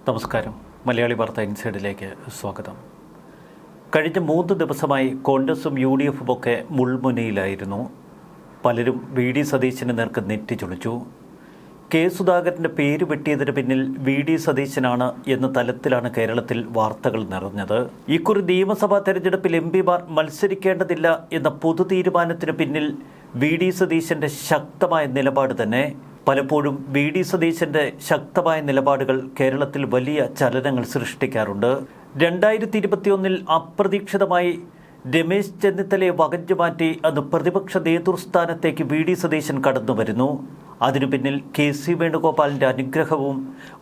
നമസ്കാരം. മലയാളി വാർത്ത ഇൻസൈഡിലേക്ക് സ്വാഗതം. കഴിഞ്ഞ 3 ദിവസമായി കോൺഗ്രസും UDF ഒക്കെ മുൾമുനയിലായിരുന്നു. പലരും VD സതീശന് നേർക്ക് നെറ്റിച്ചൊളിച്ചു. കെ സുധാകരൻ്റെ പേര് വെട്ടിയതിന് പിന്നിൽ VD സതീശനാണ് എന്ന തലത്തിലാണ് കേരളത്തിൽ വാർത്തകൾ നിറഞ്ഞത്. ഇക്കുറി നിയമസഭാ തെരഞ്ഞെടുപ്പിൽ MPമാർ മത്സരിക്കേണ്ടതില്ല എന്ന പൊതു തീരുമാനത്തിന് പിന്നിൽ VD സതീശൻ്റെ ശക്തമായ നിലപാട് തന്നെ. പലപ്പോഴും VD സതീശൻ്റെ ശക്തമായ നിലപാടുകൾ കേരളത്തിൽ വലിയ ചലനങ്ങൾ സൃഷ്ടിക്കാറുണ്ട്. 2021 അപ്രതീക്ഷിതമായി രമേശ് ചെന്നിത്തലയെ വകഞ്ഞു മാറ്റി അന്ന് പ്രതിപക്ഷ നേതൃസ്ഥാനത്തേക്ക് VD സതീശൻ കടന്നു വരുന്നു. അതിനു പിന്നിൽ KC വേണുഗോപാലിൻ്റെ അനുഗ്രഹവും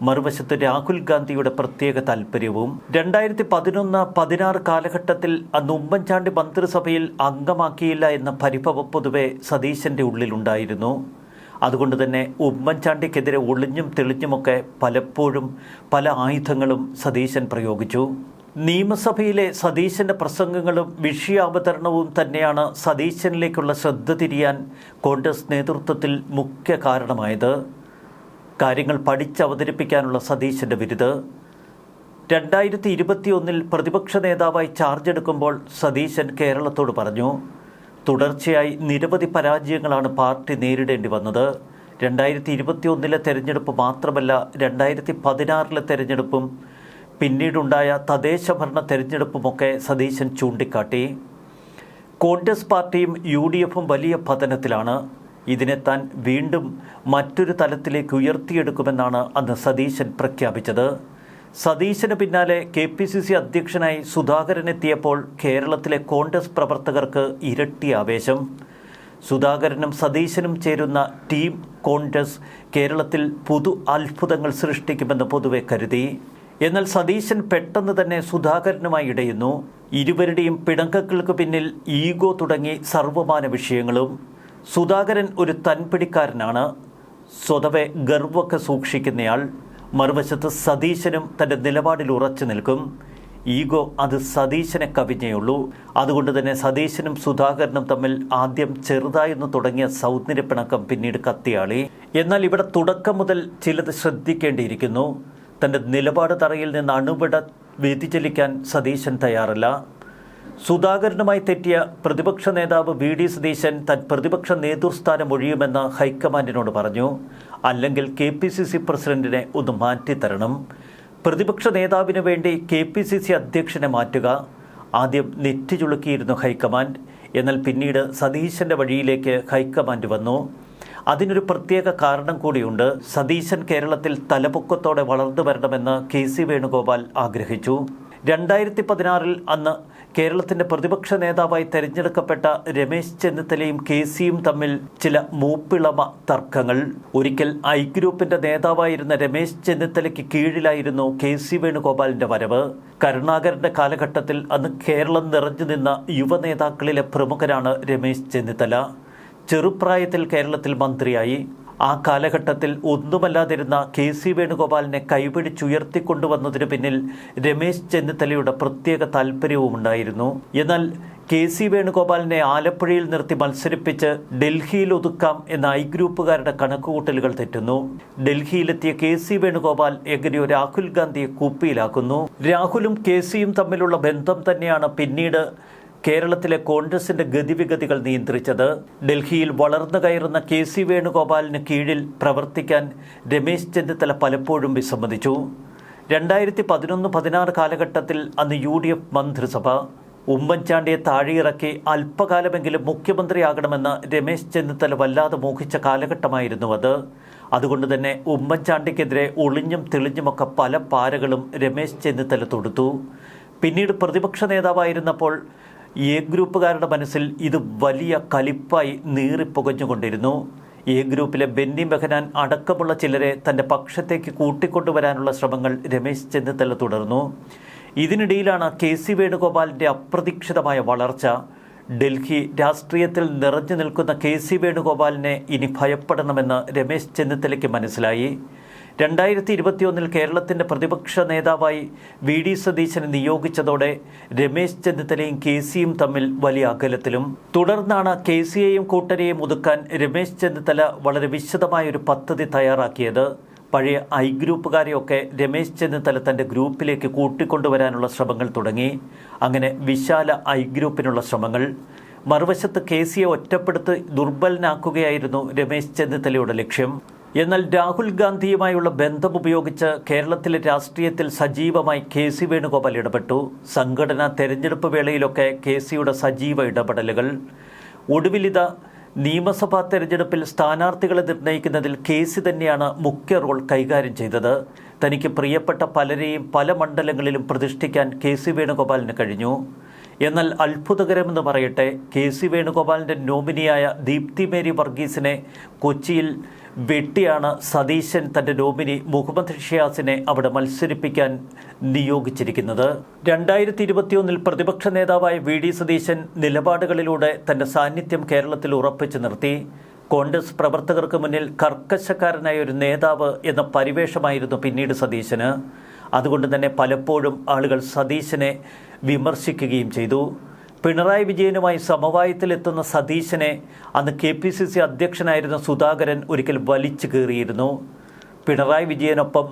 മറുവശത്ത് രാഹുൽ ഗാന്ധിയുടെ പ്രത്യേക താൽപ്പര്യവും. 2011-16 കാലഘട്ടത്തിൽ അന്ന് ഉമ്മൻചാണ്ടി മന്ത്രിസഭയിൽ അംഗമാക്കിയില്ല എന്ന പരിഭവം പൊതുവെ സതീശൻ്റെ ഉള്ളിലുണ്ടായിരുന്നു. അതുകൊണ്ട് തന്നെ ഉമ്മൻചാണ്ടിക്കെതിരെ ഒളിഞ്ഞും തെളിഞ്ഞുമൊക്കെ പലപ്പോഴും പല ആയുധങ്ങളും സതീശൻ പ്രയോഗിച്ചു. നിയമസഭയിലെ സതീശൻ്റെ പ്രസംഗങ്ങളും വിഷയാവതരണവും തന്നെയാണ് സതീശനിലേക്കുള്ള ശ്രദ്ധ തിരിയാൻ കോൺഗ്രസ് നേതൃത്വത്തിൽ മുഖ്യ കാരണമായത്. കാര്യങ്ങൾ പഠിച്ചവതരിപ്പിക്കാനുള്ള സതീശൻ്റെ വിരുത്. 2021 പ്രതിപക്ഷ നേതാവായി ചാർജ് എടുക്കുമ്പോൾ സതീശൻ കേരളത്തോട് പറഞ്ഞു, തുടർച്ചയായി നിരവധി പരാജയങ്ങളാണ് പാർട്ടി നേരിടേണ്ടി വന്നത്. 2021 തെരഞ്ഞെടുപ്പ് മാത്രമല്ല, 2016 തെരഞ്ഞെടുപ്പും പിന്നീടുണ്ടായ തദ്ദേശഭരണ തെരഞ്ഞെടുപ്പുമൊക്കെ സതീശൻ ചൂണ്ടിക്കാട്ടി. കോൺഗ്രസ് പാർട്ടിയും UDFും വലിയ പതനത്തിലാണ്. ഇതിനെ താൻ വീണ്ടും മറ്റൊരു തലത്തിലേക്ക് ഉയർത്തിയെടുക്കുമെന്നാണ് അന്ന് സതീശൻ പ്രഖ്യാപിച്ചത്. സതീശന് പിന്നാലെ KPCC അധ്യക്ഷനായി സുധാകരൻ എത്തിയപ്പോൾ കേരളത്തിലെ കോൺഗ്രസ് പ്രവർത്തകർക്ക് ഇരട്ടി ആവേശം. സുധാകരനും സതീശനും ചേരുന്ന ടീം കോൺഗ്രസ് കേരളത്തിൽ പുതു അത്ഭുതങ്ങൾ സൃഷ്ടിക്കുമെന്ന് പൊതുവെ കരുതി. എന്നാൽ സതീശൻ പെട്ടെന്ന് തന്നെ സുധാകരനുമായി ഇടയുന്നു. ഇരുവരുടെയും പിണക്കങ്ങൾക്ക് പിന്നിൽ ഈഗോ തുടങ്ങി സർവമാന വിഷയങ്ങളും. സുധാകരൻ ഒരു തൻപിടിക്കാരനാണ്, സ്വതവേ ഗർവൊക്കെ സൂക്ഷിക്കുന്നയാൾ. മറുവശത്ത് സതീശനും തൻ്റെ നിലപാടിൽ ഉറച്ചു നിൽക്കും. ഈഗോ അത് സതീശനെ കവിഞ്ഞേയുള്ളൂ. അതുകൊണ്ട് തന്നെ സതീശനും സുധാകരനും തമ്മിൽ ആദ്യം ചെറുതായെന്ന് തുടങ്ങിയ സൗന്ദര്യപ്പിണക്കം പിന്നീട് കത്തിയാളി. എന്നാൽ ഇവിടെ തുടക്കം മുതൽ ചിലത് ശ്രദ്ധിക്കേണ്ടിയിരിക്കുന്നു. തൻ്റെ നിലപാട് തറയിൽ നിന്ന് അണുവിട വ്യതിചലിക്കാൻ സതീശൻ തയ്യാറല്ല. സുധാകരനുമായി തെറ്റിയ പ്രതിപക്ഷ നേതാവ് VD സതീശൻ താൻ പ്രതിപക്ഷ നേതൃസ്ഥാനം ഒഴിയുമെന്ന് ഹൈക്കമാൻഡിനോട് പറഞ്ഞു. അല്ലെങ്കിൽ KPCC പ്രസിഡന്റിനെ ഒന്ന് മാറ്റിത്തരണം. പ്രതിപക്ഷ നേതാവിന് വേണ്ടി KPCC അധ്യക്ഷനെ മാറ്റുക. ആദ്യം നെറ്റി ചുളുക്കിയിരുന്നു ഹൈക്കമാൻഡ്. എന്നാൽ പിന്നീട് സതീശൻ്റെ വഴിയിലേക്ക് ഹൈക്കമാൻഡ് വന്നു. അതിനൊരു പ്രത്യേക കാരണം കൂടിയുണ്ട്. സതീശൻ കേരളത്തിൽ തലപൊക്കത്തോടെ വളർന്നു വരണമെന്ന് KC വേണുഗോപാൽ ആഗ്രഹിച്ചു. 2016 അന്ന് കേരളത്തിൻ്റെ പ്രതിപക്ഷ നേതാവായി തെരഞ്ഞെടുക്കപ്പെട്ട രമേശ് ചെന്നിത്തലയും KCയും തമ്മിൽ ചില മൂപ്പിളമ തർക്കങ്ങൾ. ഒരിക്കൽ I ഗ്രൂപ്പിൻ്റെ നേതാവായിരുന്ന രമേശ് ചെന്നിത്തലയ്ക്ക് കീഴിലായിരുന്നു KC വേണുഗോപാലിൻ്റെ വരവ്. കരുണാകരൻ്റെ കാലഘട്ടത്തിൽ അന്ന് കേരളം നിറഞ്ഞു നിന്ന യുവ നേതാക്കളിലെ പ്രമുഖനാണ് രമേശ് ചെന്നിത്തല. ചെറുപ്രായത്തിൽ കേരളത്തിൽ മന്ത്രിയായി. ആ കാലഘട്ടത്തിൽ ഒന്നുമല്ലാതിരുന്ന KC വേണുഗോപാലിനെ കൈപിടിച്ചുയർത്തിക്കൊണ്ടുവന്നതിന് പിന്നിൽ രമേശ് ചെന്നിത്തലയുടെ പ്രത്യേക താല്പര്യവുമുണ്ടായിരുന്നു. എന്നാൽ KC വേണുഗോപാലിനെ ആലപ്പുഴയിൽ നിർത്തി മത്സരിപ്പിച്ച് ഡൽഹിയിൽ ഒതുക്കാം എന്ന I ഗ്രൂപ്പുകാരുടെ കണക്കുകൂട്ടലുകൾ തെറ്റുന്നു. ഡൽഹിയിലെത്തിയ KC വേണുഗോപാൽ എങ്ങനെയോ രാഹുൽ ഗാന്ധിയെ കുപ്പിയിലാക്കുന്നു. രാഹുലും KCയും തമ്മിലുള്ള ബന്ധം തന്നെയാണ് പിന്നീട് കേരളത്തിലെ കോൺഗ്രസിൻ്റെ ഗതിവിഗതികൾ നിയന്ത്രിച്ചത്. ഡൽഹിയിൽ വളർന്നു കയറുന്ന KC വേണുഗോപാലിന് കീഴിൽ പ്രവർത്തിക്കാൻ രമേശ് ചെന്നിത്തല പലപ്പോഴും വിസമ്മതിച്ചു. 2011-16 കാലഘട്ടത്തിൽ അന്ന് UDF മന്ത്രിസഭ. ഉമ്മൻചാണ്ടിയെ താഴെയിറക്കി അല്പകാലമെങ്കിലും മുഖ്യമന്ത്രിയാകണമെന്ന് രമേശ് ചെന്നിത്തല വല്ലാതെ മോഹിച്ച കാലഘട്ടമായിരുന്നു അത്. അതുകൊണ്ട് തന്നെ ഉമ്മൻചാണ്ടിക്കെതിരെ ഒളിഞ്ഞും തെളിഞ്ഞുമൊക്കെ പല പാരകളും രമേശ് ചെന്നിത്തല തൊടുത്തു. പിന്നീട് പ്രതിപക്ഷ നേതാവായിരുന്നപ്പോൾ A ഗ്രൂപ്പുകാരുടെ മനസ്സിൽ ഇത് വലിയ കലിപ്പായി നീറിപ്പുകഞ്ഞുകൊണ്ടിരുന്നു. A ഗ്രൂപ്പിലെ ബെന്നി ബെഹനാൻ അടക്കമുള്ള ചിലരെ തൻ്റെ പക്ഷത്തേക്ക് കൂട്ടിക്കൊണ്ടുവരാനുള്ള ശ്രമങ്ങൾ രമേശ് ചെന്നിത്തല തുടർന്നു. ഇതിനിടയിലാണ് KC വേണുഗോപാലിൻ്റെ അപ്രതീക്ഷിതമായ വളർച്ച. ഡൽഹി രാഷ്ട്രീയത്തിൽ നിറഞ്ഞു നിൽക്കുന്ന KC വേണുഗോപാലിനെ ഇനി ഭയപ്പെടണമെന്ന് രമേശ് ചെന്നിത്തലയ്ക്ക് മനസ്സിലായി. 2021 കേരളത്തിൻ്റെ പ്രതിപക്ഷ നേതാവായി VD സതീശനെ നിയോഗിച്ചതോടെ രമേശ് ചെന്നിത്തലയും KCയും തമ്മിൽ വലിയ അകലത്തിലും. തുടർന്നാണ് KCയെയും കൂട്ടരെയും ഒതുക്കാൻ രമേശ് ചെന്നിത്തല വളരെ വിശദമായൊരു പദ്ധതി തയ്യാറാക്കിയത്. പഴയ ഐ ഗ്രൂപ്പുകാരെയൊക്കെ രമേശ് ചെന്നിത്തല തൻ്റെ ഗ്രൂപ്പിലേക്ക് കൂട്ടിക്കൊണ്ടുവരാനുള്ള ശ്രമങ്ങൾ തുടങ്ങി. അങ്ങനെ വിശാല ഐ ഗ്രൂപ്പിനുള്ള ശ്രമങ്ങൾ. മറുവശത്ത് KCയെ ഒറ്റപ്പെടുത്തി ദുർബലനാക്കുകയായിരുന്നു രമേശ് ചെന്നിത്തലയുടെ ലക്ഷ്യം. എന്നാൽ രാഹുൽ ഗാന്ധിയുമായുള്ള ബന്ധം ഉപയോഗിച്ച് കേരളത്തിലെ രാഷ്ട്രീയത്തിൽ സജീവമായി KC വേണുഗോപാൽ ഇടപെട്ടു. സംഘടനാ തെരഞ്ഞെടുപ്പ് വേളയിലൊക്കെ KCയുടെ സജീവ ഇടപെടലുകൾ. ഒടുവിലിത നിയമസഭാ തെരഞ്ഞെടുപ്പിൽ സ്ഥാനാർത്ഥികളെ നിർണ്ണയിക്കുന്നതിൽ KC തന്നെയാണ് മുഖ്യ റോൾ കൈകാര്യം ചെയ്തത്. തനിക്ക് പ്രിയപ്പെട്ട പലരെയും പല മണ്ഡലങ്ങളിലും പ്രതിഷ്ഠിക്കാൻ KC വേണുഗോപാലിന് കഴിഞ്ഞു. എന്നാൽ അത്ഭുതകരമെന്ന് പറയട്ടെ, KC വേണുഗോപാലിൻ്റെ നോമിനിയായ ദീപ്തി മേരി വർഗീസിനെ കൊച്ചിയിൽ വെട്ടിയാണ് സതീശൻ തൻ്റെ നോമിനി മുഹമ്മദ് ഷിയാസിനെ അവിടെ മത്സരിപ്പിക്കാൻ നിയോഗിച്ചിരിക്കുന്നത്. 2021 പ്രതിപക്ഷ നേതാവായ VD സതീശൻ നിലപാടുകളിലൂടെ തൻ്റെ സാന്നിധ്യം കേരളത്തിൽ ഉറപ്പിച്ചു നിർത്തി. കോൺഗ്രസ് പ്രവർത്തകർക്ക് മുന്നിൽ കർക്കശക്കാരനായ ഒരു നേതാവ് എന്ന പരിവേഷമായിരുന്നു പിന്നീട് സതീശന്. അതുകൊണ്ട് തന്നെ പലപ്പോഴും ആളുകൾ സതീശനെ വിമർശിക്കുകയും ചെയ്തു. പിണറായി വിജയനുമായി സമവായത്തിലെത്തുന്ന സതീശനെ അന്ന് KPCC അധ്യക്ഷനായിരുന്ന സുധാകരൻ ഒരിക്കൽ വലിച്ചു കീറിയിരുന്നു. പിണറായി വിജയനൊപ്പം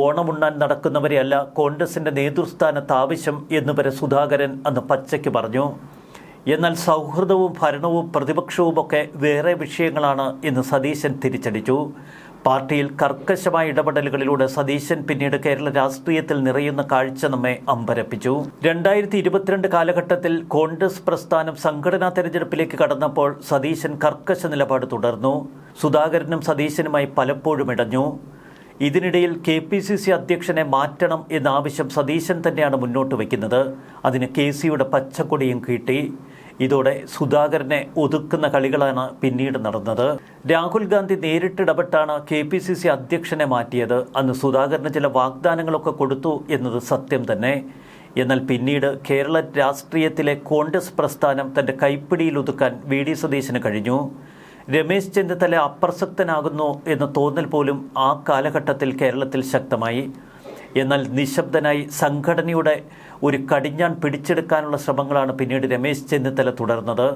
ഓണമുണ്ണാൻ നടക്കുന്നവരെയല്ല കോൺഗ്രസിൻ്റെ നേതൃസ്ഥാനത്ത് ആവശ്യം എന്നുവരെ സുധാകരൻ അന്ന് പച്ചയ്ക്ക് പറഞ്ഞു. എന്നാൽ സൗഹൃദവും ഭരണവും പ്രതിപക്ഷവുമൊക്കെ വേറെ വിഷയങ്ങളാണ് എന്ന് സതീശൻ തിരിച്ചടിച്ചു. പാർട്ടിയിൽ കർക്കശമായ ഇടപെടലുകളിലൂടെ സതീശൻ പിന്നീട് കേരള രാഷ്ട്രീയത്തിൽ നിറയുന്ന കാഴ്ച നമ്മെ അമ്പരപ്പിച്ചു. 2022 കാലഘട്ടത്തിൽ കോൺഗ്രസ് പ്രസ്ഥാനം സംഘടനാ തെരഞ്ഞെടുപ്പിലേക്ക് കടന്നപ്പോൾ സതീശൻ കർക്കശ നിലപാട് തുടർന്നു. സുധാകരനും സതീശനുമായി പലപ്പോഴും ഇടഞ്ഞു. ഇതിനിടയിൽ KPCC അധ്യക്ഷനെ മാറ്റണം എന്ന ആവശ്യം സതീശൻ തന്നെയാണ് മുന്നോട്ട് വയ്ക്കുന്നത്. അതിന് KCയുടെ പച്ചക്കൊടിയും കിട്ടി. ഇതോടെ സുധാകരനെ ഒതുക്കുന്ന കളികളാണ് പിന്നീട് നടന്നത്. രാഹുൽ ഗാന്ധി നേരിട്ടിടപെട്ടാണ് KPCC അധ്യക്ഷനെ മാറ്റിയത്. അന്ന് സുധാകരന് ചില വാഗ്ദാനങ്ങളൊക്കെ കൊടുത്തു എന്നത് സത്യം തന്നെ. എന്നാൽ പിന്നീട് കേരള രാഷ്ട്രീയത്തിലെ കോൺഗ്രസ് പ്രസ്ഥാനം തൻ്റെ കൈപ്പിടിയിൽ ഒതുക്കാൻ VD സതീശന് കഴിഞ്ഞു. രമേശ് ചെന്നിത്തല അപ്രസക്തനാകുന്നു എന്ന തോന്നൽ പോലും ആ കാലഘട്ടത്തിൽ കേരളത്തിൽ ശക്തമായി. എന്നാൽ നിശബ്ദനായി സംഘടനയുടെ ഒരു കടിഞ്ഞാൺ പിടിച്ചെടുക്കാനുള്ള ശ്രമങ്ങളാണ് പിന്നീട് രമേശ് ചെന്നിത്തല തുടർന്നത്.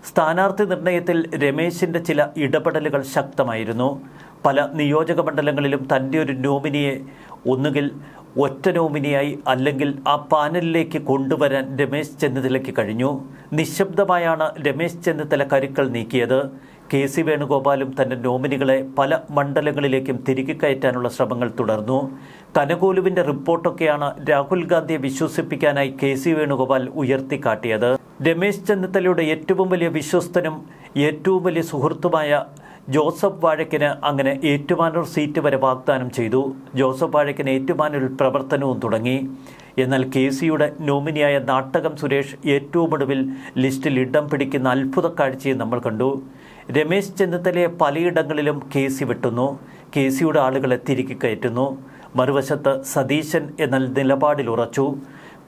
സ്ഥാനാർത്ഥി നിർണയത്തിൽ രമേശിൻ്റെ ചില ഇടപെടലുകൾ ശക്തമായിരുന്നു. പല നിയോജക മണ്ഡലങ്ങളിലും തൻ്റെ ഒരു നോമിനിയെ ഒന്നുകിൽ ഒറ്റ നോമിനിയായി അല്ലെങ്കിൽ ആ പാനലിലേക്ക് കൊണ്ടുവരാൻ രമേശ് ചെന്നിത്തലയ്ക്ക് കഴിഞ്ഞു. നിശബ്ദമായാണ് രമേശ് ചെന്നിത്തല കരുക്കൾ നീക്കിയത്. KC വേണുഗോപാലും തൻ്റെ നോമിനികളെ പല മണ്ഡലങ്ങളിലേക്കും തിരികെ കയറ്റാനുള്ള ശ്രമങ്ങൾ തുടർന്നു. കനകോലുവിൻ്റെ റിപ്പോർട്ടൊക്കെയാണ് രാഹുൽ ഗാന്ധിയെ വിശ്വസിപ്പിക്കാനായി KC വേണുഗോപാൽ ഉയർത്തിക്കാട്ടിയത്. രമേശ് ചെന്നിത്തലയുടെ ഏറ്റവും വലിയ വിശ്വസ്തനും ഏറ്റവും വലിയ സുഹൃത്തുമായ ജോസഫ് വാഴയ്ക്കന് അങ്ങനെ ഏറ്റുമാനൂർ സീറ്റ് വരെ വാഗ്ദാനം ചെയ്തു. ജോസഫ് വാഴയ്ക്കന് ഏറ്റുമാനൂരിൽ പ്രവർത്തനവും തുടങ്ങി. എന്നാൽ KCയുടെ നോമിനിയായ നാട്ടകം സുരേഷ് ഏറ്റവും ഒടുവിൽ ലിസ്റ്റിൽ ഇടം പിടിക്കുന്ന അത്ഭുത കാഴ്ചയും നമ്മൾ കണ്ടു. രമേശ് ചെന്നിത്തലയെ പലയിടങ്ങളിലും KC വെട്ടുന്നു. KCയുടെ ആളുകളെ തിരികെ കയറ്റുന്നു. മറുവശത്ത് സതീശൻ എന്ന നിലപാടിൽ ഉറച്ചു.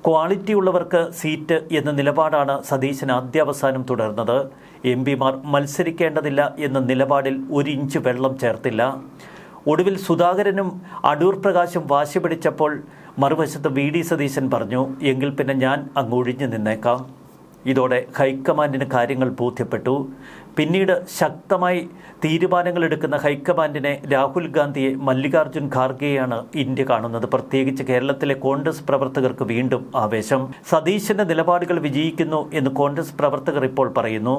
ക്വാളിറ്റിയുള്ളവർക്ക് സീറ്റ് എന്ന നിലപാടാണ് സതീശൻ ആദ്യാവസാനം തുടർന്നത്. MP മാർ മത്സരിക്കേണ്ടതില്ല എന്ന നിലപാടിൽ ഒരു ഇഞ്ച് വെള്ളം ചേർത്തില്ല. ഒടുവിൽ സുധാകരനും അടൂർ പ്രകാശും വാശി പിടിച്ചപ്പോൾ മറുവശത്ത് VD സതീശൻ പറഞ്ഞു, എങ്കിൽ പിന്നെ ഞാൻ അങ്ങ് ഒഴിഞ്ഞു നിന്നേക്കാം. ഇതോടെ ഹൈക്കമാൻഡിന് കാര്യങ്ങൾ ബോധ്യപ്പെട്ടു. പിന്നീട് ശക്തമായി തീരുമാനങ്ങൾ എടുക്കുന്ന ഹൈക്കമാൻഡിനെ രാഹുൽ ഗാന്ധിയെ മല്ലികാർജ്ജുൻ ഖാർഗെയാണ് ഇന്ത്യ കാണുന്നത്. പ്രത്യേകിച്ച് കേരളത്തിലെ കോൺഗ്രസ് പ്രവർത്തകർക്ക് വീണ്ടും ആവേശം. സതീശൻ്റെ നിലപാടുകൾ വിജയിക്കുന്നു എന്ന് കോൺഗ്രസ് പ്രവർത്തകർ ഇപ്പോൾ പറയുന്നു.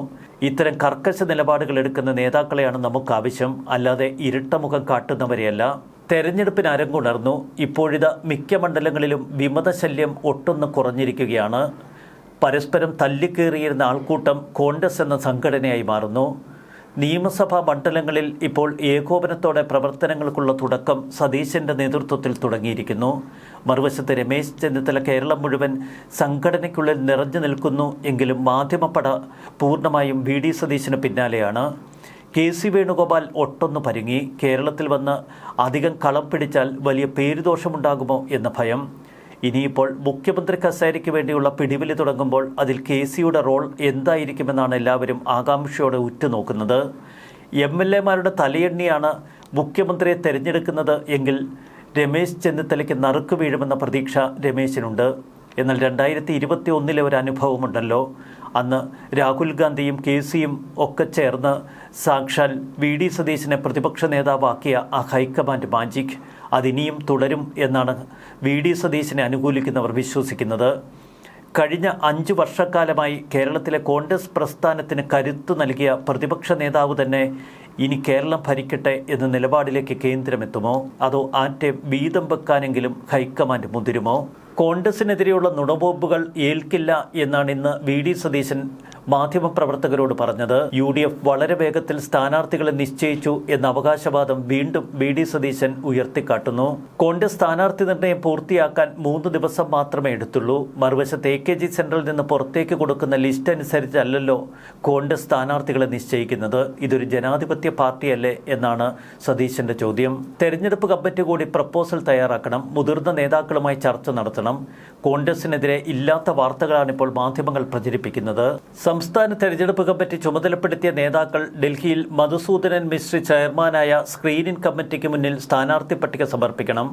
ഇത്തരം കർക്കശ നിലപാടുകൾ എടുക്കുന്ന നേതാക്കളെയാണ് നമുക്ക് ആവശ്യം, അല്ലാതെ ഇരട്ടമുഖം കാട്ടുന്നവരെയല്ല. തെരഞ്ഞെടുപ്പിന് അരങ്ങുണർന്നു. ഇപ്പോഴിതാ മിക്ക മണ്ഡലങ്ങളിലും വിമതശല്യം ഒട്ടൊന്ന് കുറഞ്ഞിരിക്കുകയാണ്. പരസ്പരം തല്ലിക്കേറിയിരുന്ന ആൾക്കൂട്ടം കോൺഗ്രസ് എന്ന സംഘടനയായി മാറുന്നു. നിയമസഭാ മണ്ഡലങ്ങളിൽ ഇപ്പോൾ ഏകോപനത്തോടെ പ്രവർത്തനങ്ങൾക്കുള്ള തുടക്കം സതീശൻ്റെ നേതൃത്വത്തിൽ തുടങ്ങിയിരിക്കുന്നു. മറുവശത്ത് രമേശ് ചെന്നിത്തല കേരളം മുഴുവൻ സംഘടനയ്ക്കുള്ളിൽ നിറഞ്ഞു നിൽക്കുന്നു. എങ്കിലും മാധ്യമപ്പട പൂർണ്ണമായും VD സതീശന് പിന്നാലെയാണ്. KC വേണുഗോപാൽ ഒട്ടൊന്ന് പരുങ്ങി. കേരളത്തിൽ വന്ന് അധികം കളം പിടിച്ചാൽ വലിയ പേരുദോഷമുണ്ടാകുമോ എന്ന ഭയം. ഇനിയിപ്പോൾ മുഖ്യമന്ത്രി കസേരയ്ക്ക് വേണ്ടിയുള്ള പിടിവിലി തുടങ്ങുമ്പോൾ അതിൽ KCയുടെ റോൾ എന്തായിരിക്കുമെന്നാണ് എല്ലാവരും ആകാംക്ഷയോടെ ഉറ്റുനോക്കുന്നത്. MLA മാരുടെ തലയെണ്ണിയാണ് മുഖ്യമന്ത്രിയെ തിരഞ്ഞെടുക്കുന്നത് എങ്കിൽ രമേശ് ചെന്നിത്തലയ്ക്ക് നറുക്ക് വീഴുമെന്ന പ്രതീക്ഷ രമേശിനുണ്ട്. എന്നാൽ 2021 ഒരു അനുഭവമുണ്ടല്ലോ. അന്ന് രാഹുൽ ഗാന്ധിയും KCയും ഒക്കെ ചേർന്ന് സാക്ഷാൽ VD സതീശനെ പ്രതിപക്ഷ നേതാവാക്കിയ ആ ഹൈക്കമാൻഡ് മാജിക് അതിനിയും തുടരും എന്നാണ് VD സതീശനെ അനുകൂലിക്കുന്നവർ വിശ്വസിക്കുന്നത്. കഴിഞ്ഞ 5 വർഷക്കാലമായി കേരളത്തിലെ കോൺഗ്രസ് പ്രസ്ഥാനത്തിന് കരുത്തു നൽകിയ പ്രതിപക്ഷ നേതാവ് തന്നെ ഇനി കേരളം ഭരിക്കട്ടെ എന്ന നിലപാടിലേക്ക് കേന്ദ്രമെത്തുമോ, അതോ ആറ്റം വീതം വെക്കാനെങ്കിലും ഹൈക്കമാൻഡ് മുതിരുമോ? കോൺഗ്രസിനെതിരെയുള്ള നുണബോംബുകൾ ഏൽക്കില്ല എന്നാണ് ഇന്ന് VD സതീശൻ മാധ്യമപ്രവർത്തകരോട് പറഞ്ഞത്. UDF വളരെ വേഗത്തിൽ സ്ഥാനാർത്ഥികളെ നിശ്ചയിച്ചു എന്ന അവകാശവാദം വീണ്ടും VD സതീശൻ ഉയർത്തിക്കാട്ടുന്നു. കോൺഗ്രസ് സ്ഥാനാർത്ഥി നിർണയം പൂർത്തിയാക്കാൻ 3 ദിവസം മാത്രമേ എടുത്തുള്ളൂ. മറുവശത്ത് AKG സെന്ററിൽ നിന്ന് പുറത്തേക്ക് കൊടുക്കുന്ന ലിസ്റ്റ് അനുസരിച്ചല്ലല്ലോ കോൺഗ്രസ് സ്ഥാനാർത്ഥികളെ നിശ്ചയിക്കുന്നത്. ഇതൊരു ജനാധിപത്യ പാർട്ടിയല്ലേ എന്നാണ് സതീശന്റെ ചോദ്യം. തെരഞ്ഞെടുപ്പ് കമ്മിറ്റി കൂടി പ്രപ്പോസൽ തയ്യാറാക്കണം, മുതിർന്ന നേതാക്കളുമായി ചർച്ച നടത്തണം. കോൺഗ്രസിനെതിരെ ഇല്ലാത്ത വാർത്തകളാണിപ്പോൾ മാധ്യമങ്ങൾ പ്രചരിപ്പിക്കുന്നത്. സംസ്ഥാന തെരഞ്ഞെടുപ്പ് കമ്മിറ്റി ചുമതലപ്പെടുത്തിയ നേതാക്കൾ ഡൽഹിയിൽ മധുസൂദനൻ മിശ്രി ചെയർമാനായ സ്ക്രീനിംഗ് കമ്മിറ്റിക്ക് മുന്നിൽ സ്ഥാനാർത്ഥി പട്ടിക സമർപ്പിക്കണം.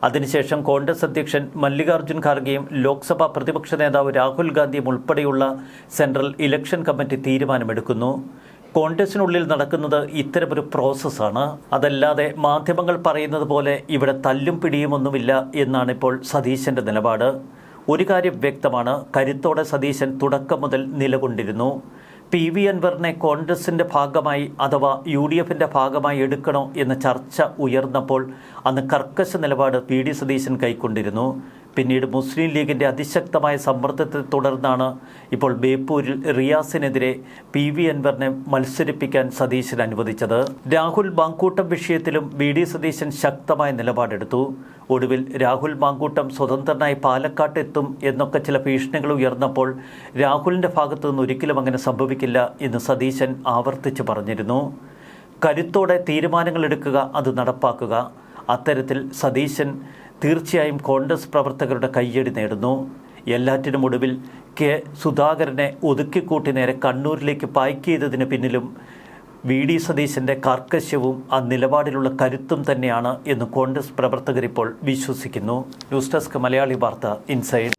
അതിനുശേഷം കോൺഗ്രസ് അധ്യക്ഷൻ മല്ലികാർജ്ജുൻ ഖാർഗെയും ലോക്സഭാ പ്രതിപക്ഷ നേതാവ് രാഹുൽ ഗാന്ധിയും ഉൾപ്പെടെയുള്ള സെൻട്രൽ ഇലക്ഷൻ കമ്മിറ്റി തീരുമാനമെടുക്കുന്നു. കോൺഗ്രസിനുള്ളിൽ നടക്കുന്നത് ഇത്തരമൊരു പ്രോസസ്സാണ്. അതല്ലാതെ മാധ്യമങ്ങൾ പറയുന്നത് പോലെ ഇവിടെ തല്ലും പിടിയുമൊന്നുമില്ല എന്നാണിപ്പോൾ സതീശന്റെ നിലപാട്. ഒരു കാര്യം വ്യക്തമാണ്, കരുത്തോടെ സതീശൻ തുടക്കം മുതൽ നിലകൊണ്ടിരുന്നു. PV അൻവറിനെ കോൺഗ്രസിന്റെ ഭാഗമായി അഥവാ UDFന്റെ ഭാഗമായി എടുക്കണോ എന്ന ചർച്ച ഉയർന്നപ്പോൾ അന്ന് കർക്കശ നിലപാട് VD സതീശൻ കൈക്കൊണ്ടിരുന്നു. പിന്നീട് മുസ്ലിം ലീഗിന്റെ അതിശക്തമായ സമ്മർദ്ദത്തെ തുടർന്നാണ് ഇപ്പോൾ ബേപ്പൂരിൽ റിയാസിനെതിരെ PV അൻവറിനെ മത്സരിപ്പിക്കാൻ സതീശൻ അനുവദിച്ചത്. രാഹുൽ മാങ്കൂട്ടം വിഷയത്തിലും VD സതീശൻ ശക്തമായ നിലപാടെടുത്തു. ഒടുവിൽ രാഹുൽ മാങ്കൂട്ടം സ്വതന്ത്രനായി പാലക്കാട്ട് എത്തും എന്നൊക്കെ ചില ഭീഷണികൾ ഉയർന്നപ്പോൾ രാഹുലിന്റെ ഭാഗത്തു നിന്ന് ഒരിക്കലും അങ്ങനെ സംഭവിക്കില്ല എന്ന് സതീശൻ ആവർത്തിച്ച് പറഞ്ഞിരുന്നു. കരുത്തോടെ തീരുമാനങ്ങൾ എടുക്കുക, അത് നടപ്പാക്കുക. അത്തരത്തിൽ സതീശൻ തീർച്ചയായും കോൺഗ്രസ് പ്രവർത്തകരുടെ കയ്യടി നേടുന്നു. എല്ലാറ്റിനും ഒടുവിൽ സുധാകരനെ ഒതുക്കിക്കൂട്ടി നേരെ കണ്ണൂരിലേക്ക് പായ്ക്ക് ചെയ്തതിന് പിന്നിലും VD സതീശന്റെ കാർക്കശ്യവും ആ നിലപാടിലുള്ള കരുത്തും തന്നെയാണ് എന്ന് കോൺഗ്രസ് പ്രവർത്തകരിപ്പോൾ വിശ്വസിക്കുന്നു. ന്യൂസ് ഡെസ്ക് മലയാളി വാർത്ത ഇൻസൈഡ്.